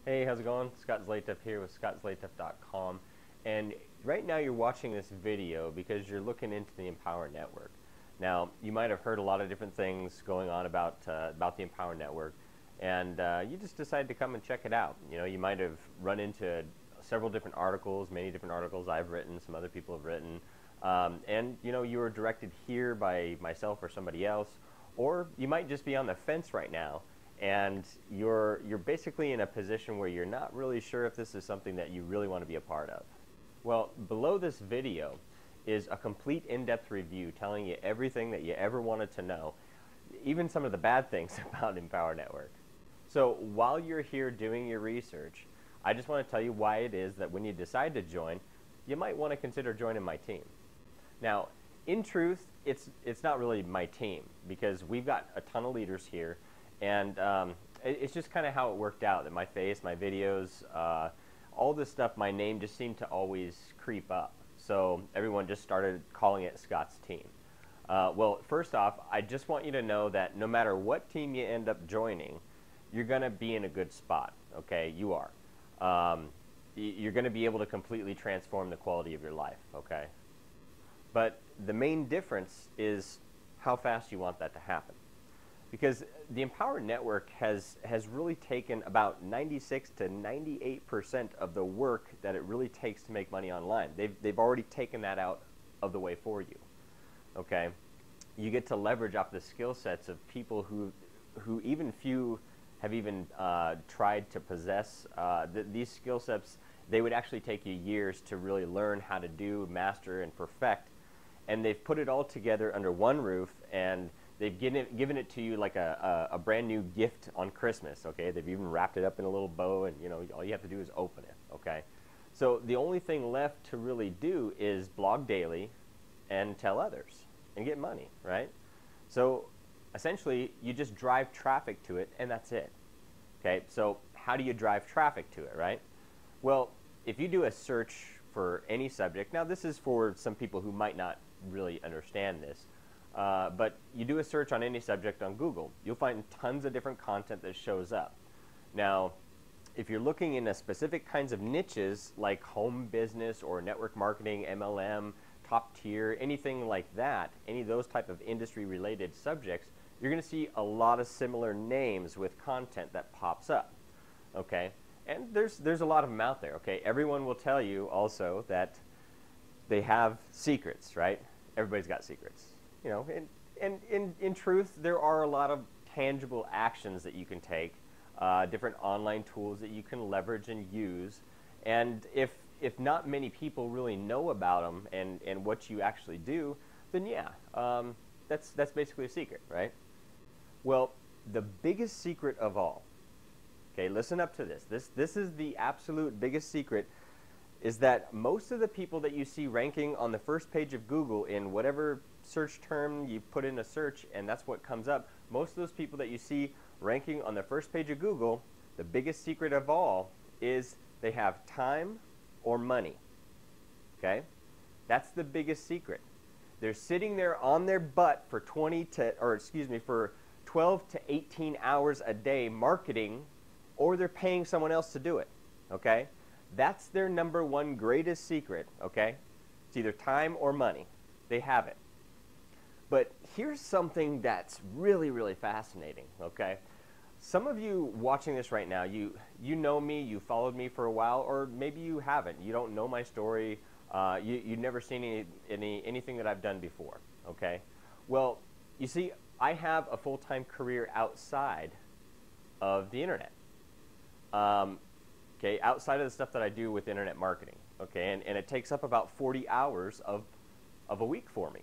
Hey, how's it going? Scott Zlateff here with scottzlateff.com. And right now you're watching this video because you're looking into the Empower Network. Now, you might have heard a lot of different things going on about the Empower Network, and you just decided to come and check it out. You know, you might have run into several different articles, many different articles I've written, some other people have written, and you know, you were directed here by myself or somebody else, or you might just be on the fence right now and you're basically in a position where you're not really sure if this is something that you really want to be a part of. Well, below this video is a complete in-depth review telling you everything that you ever wanted to know, even some of the bad things about Empower Network. So while you're here doing your research, I just want to tell you why it is that when you decide to join, you might want to consider joining my team. Now, in truth, it's not really my team because we've got a ton of leaders here. And it's just kind of how it worked out that my face, my videos, all this stuff, my name just seemed to always creep up. So everyone just started calling it Scott's team. Well, first off, I just want you to know that no matter what team you end up joining, you're going to be in a good spot, okay? You are. You're going to be able to completely transform the quality of your life, okay? But the main difference is how fast you want that to happen. Because the Empower Network has really taken about 96 to 98% of the work that it really takes to make money online. They've already taken that out of the way for you. Okay, you get to leverage off the skill sets of people who even few have even tried to possess. These skill sets, they would actually take you years to really learn how to do, master, and perfect. And they've put it all together under one roof, and they've given it to you like a brand new gift on Christmas, okay? They've even wrapped it up in a little bow, and you know, all you have to do is open it, okay? So the only thing left to really do is blog daily and tell others and get money, right? So essentially, you just drive traffic to it, and that's it, okay? So how do you drive traffic to it, right? Well, if you do a search for any subject, now this is for some people who might not really understand this, but you do a search on any subject on Google, you'll find tons of different content that shows up. Now, if you're looking in a specific kinds of niches like home business or network marketing, MLM, top tier, anything like that, any of those type of industry related subjects, you're going to see a lot of similar names with content that pops up, okay? And there's a lot of them out there, okay? Everyone will tell you also that they have secrets, right? Everybody's got secrets. You know, and in truth, there are a lot of tangible actions that you can take, different online tools that you can leverage and use. And if not many people really know about them and what you actually do, then yeah, that's basically a secret, right? Well, the biggest secret of all, okay, listen up to this. This is the absolute biggest secret, is that most of the people that you see ranking on the first page of Google in whatever search term you put in a search, and that's what comes up, most of those people that you see ranking on the first page of Google, the biggest secret of all is they have time or money, okay? That's the biggest secret. They're sitting there on their butt for for 12 to 18 hours a day marketing, or they're paying someone else to do it, okay? That's their number one greatest secret, okay? It's either time or money. They have it. But here's something that's really, really fascinating, okay? Some of you watching this right now, you know me, you followed me for a while, or maybe you haven't. You don't know my story. You've never seen anything that I've done before, okay? Well, you see, I have a full-time career outside of the internet. Okay, outside of the stuff that I do with internet marketing, okay, and it takes up about 40 hours of a week for me.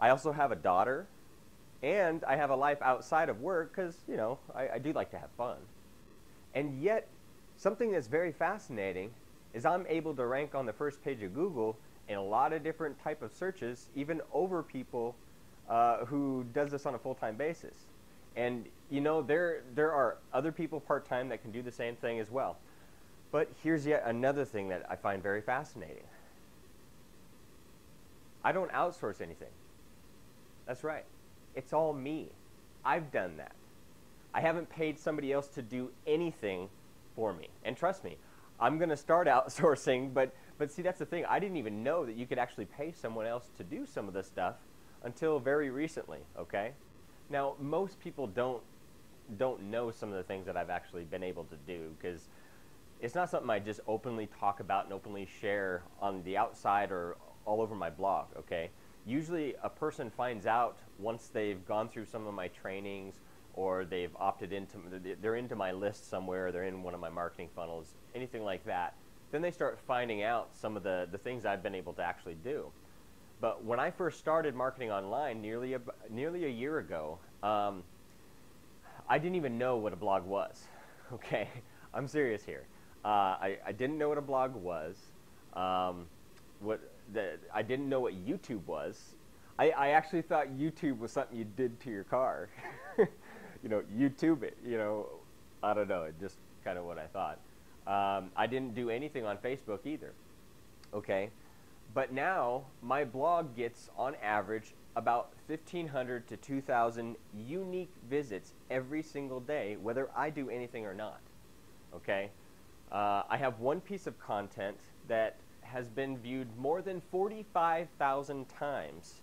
I also have a daughter, and I have a life outside of work because, you know, I do like to have fun. And yet, something that's very fascinating is I'm able to rank on the first page of Google in a lot of different type of searches, even over people who does this on a full-time basis. And, you know, there are other people part-time that can do the same thing as well. But here's yet another thing that I find very fascinating. I don't outsource anything. That's right. It's all me. I've done that. I haven't paid somebody else to do anything for me. And trust me, I'm going to start outsourcing, but see, that's the thing. I didn't even know that you could actually pay someone else to do some of this stuff until very recently, okay? Now, most people don't know some of the things that I've actually been able to do, because it's not something I just openly talk about and openly share on the outside or all over my blog, okay? Usually a person finds out once they've gone through some of my trainings, or they've opted into, they're into my list somewhere, they're in one of my marketing funnels, anything like that. Then they start finding out some of the things I've been able to actually do. But when I first started marketing online nearly a year ago, I didn't even know what a blog was, okay? I'm serious here. I didn't know what a blog was. I didn't know what YouTube was. I actually thought YouTube was something you did to your car. You know, YouTube it, you know, I don't know, just kind of what I thought. I didn't do anything on Facebook either, okay? But now my blog gets, on average, about 1,500 to 2,000 unique visits every single day, whether I do anything or not, okay? I have one piece of content that has been viewed more than 45,000 times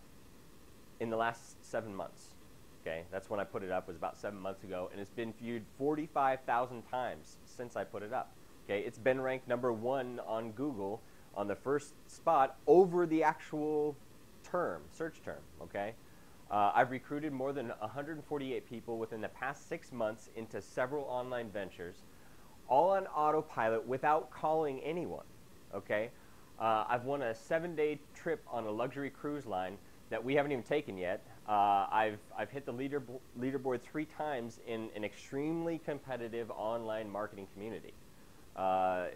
in the last 7 months. Okay, that's when I put it up, was about 7 months ago, and it's been viewed 45,000 times since I put it up. Okay, it's been ranked #1 on Google on the first spot over the actual term, search term, okay? I've recruited more than 148 people within the past 6 months into several online ventures, all on autopilot without calling anyone, okay? I've won a 7-day trip on a luxury cruise line that we haven't even taken yet. I've hit the leaderboard 3 times in an extremely competitive online marketing community. A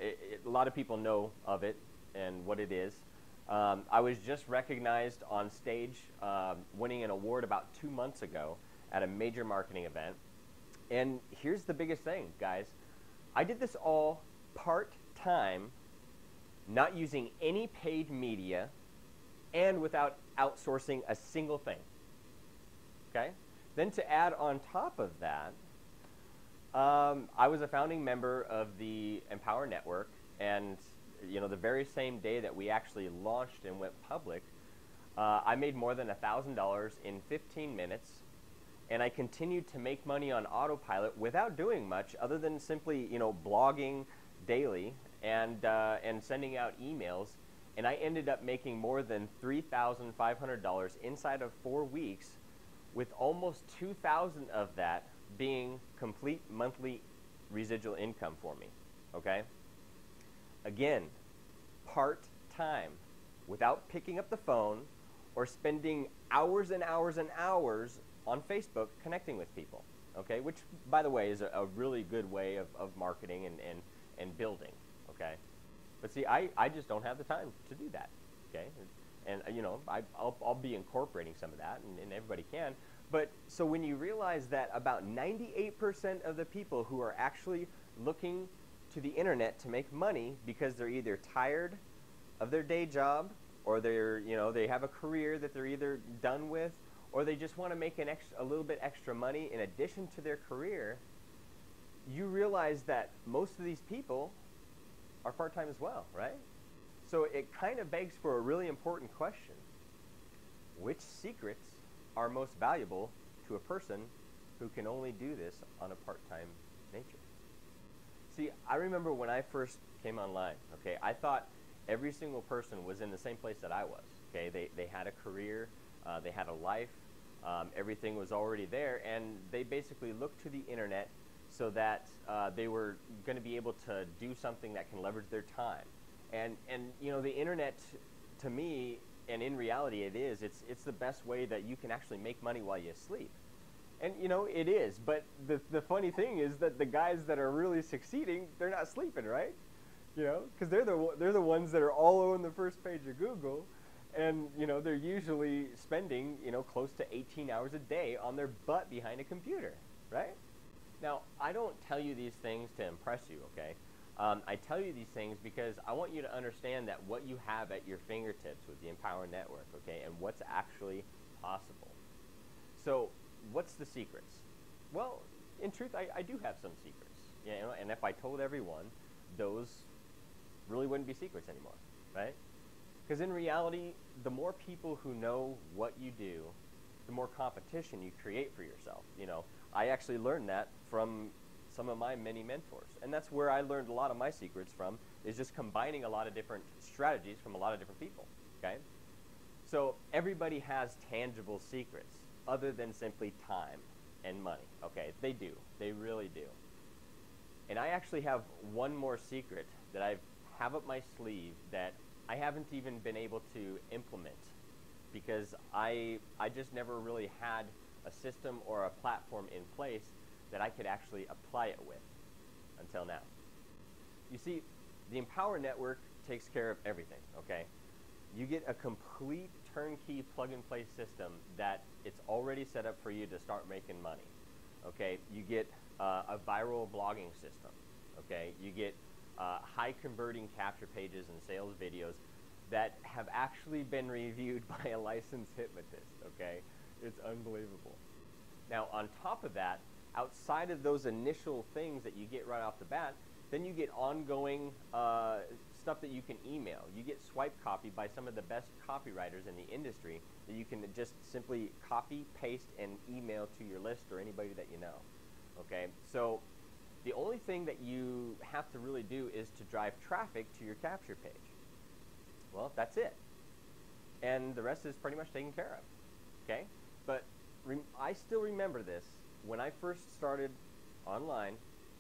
lot of people know of it and what it is. I was just recognized on stage, winning an award about 2 months ago at a major marketing event. And here's the biggest thing, guys. I did this all part-time, not using any paid media, and without outsourcing a single thing. Okay? Then to add on top of that, I was a founding member of the Empower Network, and you know, the very same day that we actually launched and went public, I made more than $1,000 in 15 minutes, and I continued to make money on autopilot without doing much other than simply, you know, blogging daily and sending out emails. And I ended up making more than $3,500 inside of 4 weeks, with almost 2,000 of that being complete monthly residual income for me, okay? Again, part-time, without picking up the phone or spending hours and hours and hours on Facebook connecting with people, okay? Which, by the way, is a really good way of marketing and building, okay? But see, I just don't have the time to do that, okay? And you know, I'll be incorporating some of that, and everybody can. But so when you realize that about 98% of the people who are actually looking to the internet to make money because they're either tired of their day job, or they're, you know, they have a career that they're either done with, or they just want to make a little bit extra money in addition to their career, you realize that most of these people are part-time as well, right? So it kind of begs for a really important question. Which secrets are most valuable to a person who can only do this on a part-time nature? See, I remember when I first came online, okay, I thought every single person was in the same place that I was, okay? They had a career, they had a life, everything was already there, and they basically looked to the internet so that they were going to be able to do something that can leverage their time. And you know, the internet, to me, and in reality it's the best way that you can actually make money while you sleep. And you know, it is, but the funny thing is that the guys that are really succeeding, they're not sleeping, right? You know, because they're the ones that are all on the first page of Google, and you know, they're usually spending, you know, close to 18 hours a day on their butt behind a computer, right? Now, I don't tell you these things to impress you, okay? I tell you these things because I want you to understand that what you have at your fingertips with the Empower Network, okay, and what's actually possible. So, what's the secrets? Well, in truth, I do have some secrets, You know, and if I told everyone, those really wouldn't be secrets anymore, right? Because in reality, the more people who know what you do, the more competition you create for yourself. You know, I actually learned that from some of my many mentors. And that's where I learned a lot of my secrets from, is just combining a lot of different strategies from a lot of different people, okay? So everybody has tangible secrets other than simply time and money, okay? They do. They really do. And I actually have one more secret that I have up my sleeve that I haven't even been able to implement because I just never really had a system or a platform in place that I could actually apply it with until now. You see, the Empower Network takes care of everything, okay? You get a complete turnkey plug-and-play system that it's already set up for you to start making money, okay? You get a viral blogging system, okay? You get high-converting capture pages and sales videos that have actually been reviewed by a licensed hypnotist, okay? It's unbelievable. Now, on top of that, outside of those initial things that you get right off the bat, then you get ongoing stuff that you can email. You get swipe copy by some of the best copywriters in the industry that you can just simply copy, paste, and email to your list or anybody that you know, okay? So the only thing that you have to really do is to drive traffic to your capture page. Well, that's it. And the rest is pretty much taken care of, okay? But I still remember this. When I first started online,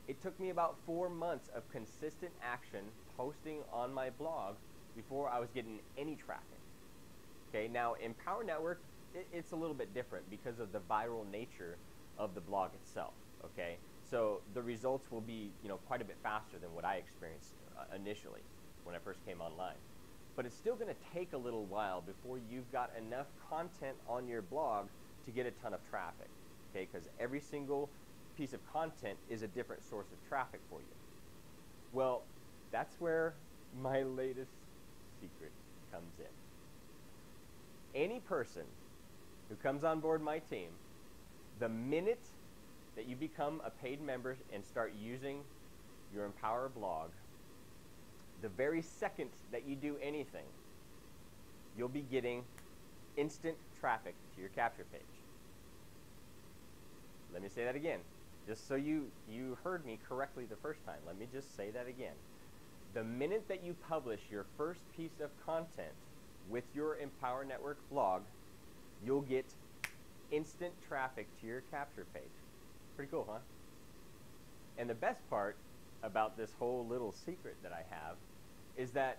it took me about 4 months of consistent action posting on my blog before I was getting any traffic. Okay, now Empower Network, it's a little bit different because of the viral nature of the blog itself, okay? So the results will be, you know, quite a bit faster than what I experienced initially when I first came online. But it's still going to take a little while before you've got enough content on your blog to get a ton of traffic, okay? Because every single piece of content is a different source of traffic for you. Well, that's where my latest secret comes in. Any person who comes on board my team, the minute that you become a paid member and start using your Empower blog, the very second that you do anything, you'll be getting instant traffic to your capture page. Let me say that again. Just so you heard me correctly the first time, let me just say that again. The minute that you publish your first piece of content with your Empower Network blog, you'll get instant traffic to your capture page. Pretty cool, huh? And the best part about this whole little secret that I have is that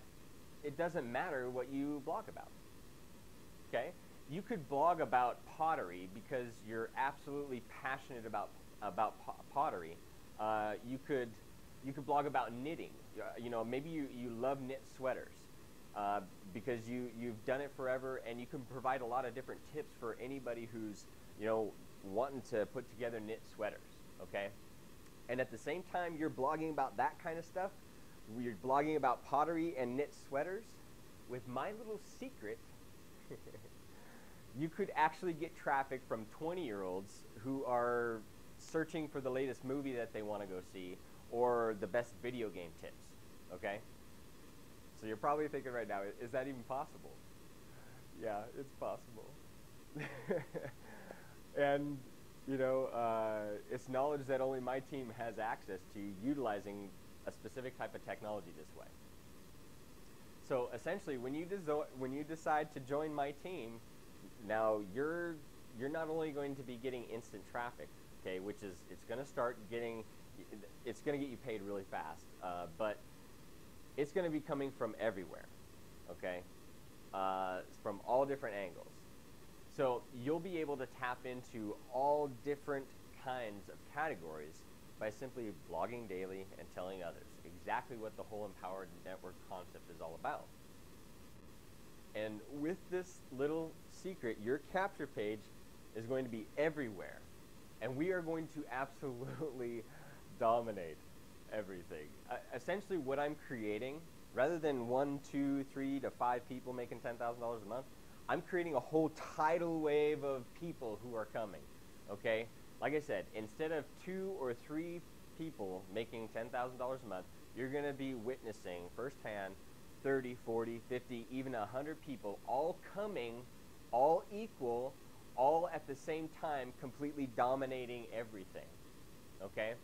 it doesn't matter what you blog about, okay? You could blog about pottery because you're absolutely passionate about pottery. You could blog about knitting. You know, maybe you love knit sweaters because you've done it forever, and you can provide a lot of different tips for anybody who's, you know, wanting to put together knit sweaters, okay? And at the same time you're blogging about that kind of stuff, you're blogging about pottery and knit sweaters, with my little secret, you could actually get traffic from 20-year-olds who are searching for the latest movie that they want to go see or the best video game tips, okay? So you're probably thinking right now, is that even possible? Yeah, it's possible. And, you know, it's knowledge that only my team has access to, utilizing a specific type of technology this way. So essentially, when you decide to join my team, now you're not only going to be getting instant traffic, okay, which is, it's going to get you paid really fast, but it's going to be coming from everywhere, okay, from all different angles. So you'll be able to tap into all different kinds of categories by simply blogging daily and telling others exactly what the whole Empowered Network concept is all about. And with this little secret, your capture page is going to be everywhere. And we are going to absolutely dominate everything. Essentially what I'm creating, rather than 1, 2, 3 to 5 people making $10,000 a month, I'm creating a whole tidal wave of people who are coming, okay? Like I said, instead of 2 or 3 people making $10,000 a month, you're going to be witnessing firsthand 30, 40, 50, even 100 people all coming, all equal, all at the same time, completely dominating everything. Okay?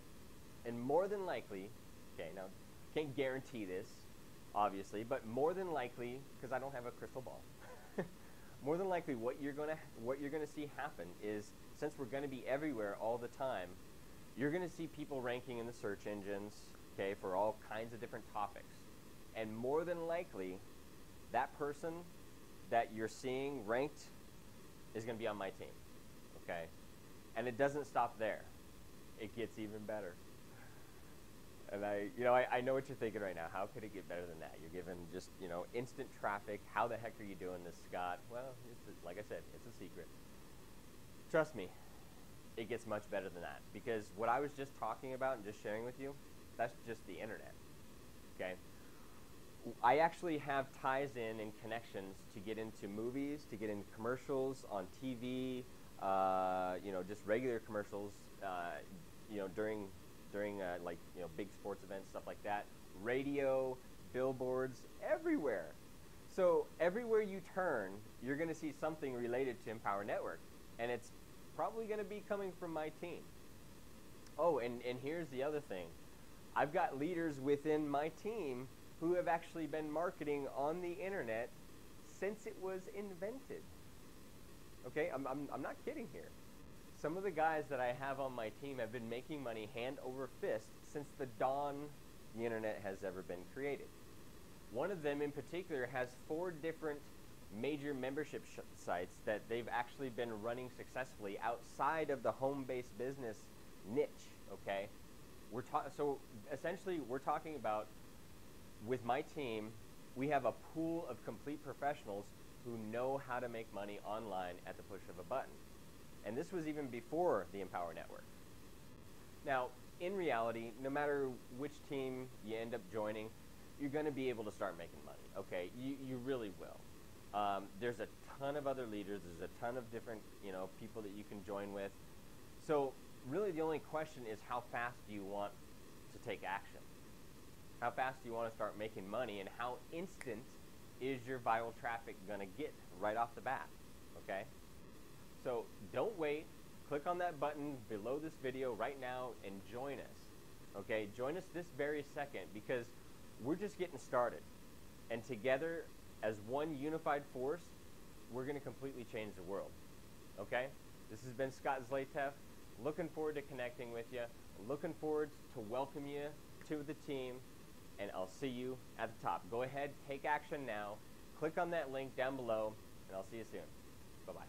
And more than likely, okay, now, can't guarantee this, obviously, but more than likely, because I don't have a crystal ball, more than likely what you're gonna see happen is, since we're gonna be everywhere all the time, you're gonna see people ranking in the search engines, okay, for all kinds of different topics. And more than likely, that person that you're seeing ranked is gonna be on my team, okay? And it doesn't stop there. It gets even better. And I know what you're thinking right now. How could it get better than that? You're given just, instant traffic. How the heck are you doing this, Scott? Well, like I said, it's a secret. Trust me, it gets much better than that. Because what I was just talking about and just sharing with you, that's just the internet, okay? I actually have ties in and connections to get into movies, to get into commercials on TV, just regular commercials, during big sports events, stuff like that, radio, billboards, everywhere. So everywhere you turn, you're going to see something related to Empower Network, and it's probably going to be coming from my team. Oh, and here's the other thing. I've got leaders within my team who have actually been marketing on the internet since it was invented. Okay, I'm not kidding here. Some of the guys that I have on my team have been making money hand over fist since the dawn the internet has ever been created. One of them in particular has 4 different major membership sites that they've actually been running successfully outside of the home-based business niche, okay? So essentially we're talking about, with my team, we have a pool of complete professionals who know how to make money online at the push of a button. And this was even before the Empower Network. Now, in reality, no matter which team you end up joining, you're going to be able to start making money, okay? You really will. There's a ton of other leaders. There's a ton of different, people that you can join with. So really the only question is, how fast do you want to take action? How fast do you want to start making money, and how instant is your viral traffic going to get right off the bat, okay? So don't wait. Click on that button below this video right now and join us, okay? Join us this very second, because we're just getting started. And together, as one unified force, we're going to completely change the world, okay? This has been Scott Zlateff. Looking forward to connecting with you. Looking forward to welcome you to the team. And I'll see you at the top. Go ahead, take action now. Click on that link down below, and I'll see you soon. Bye-bye.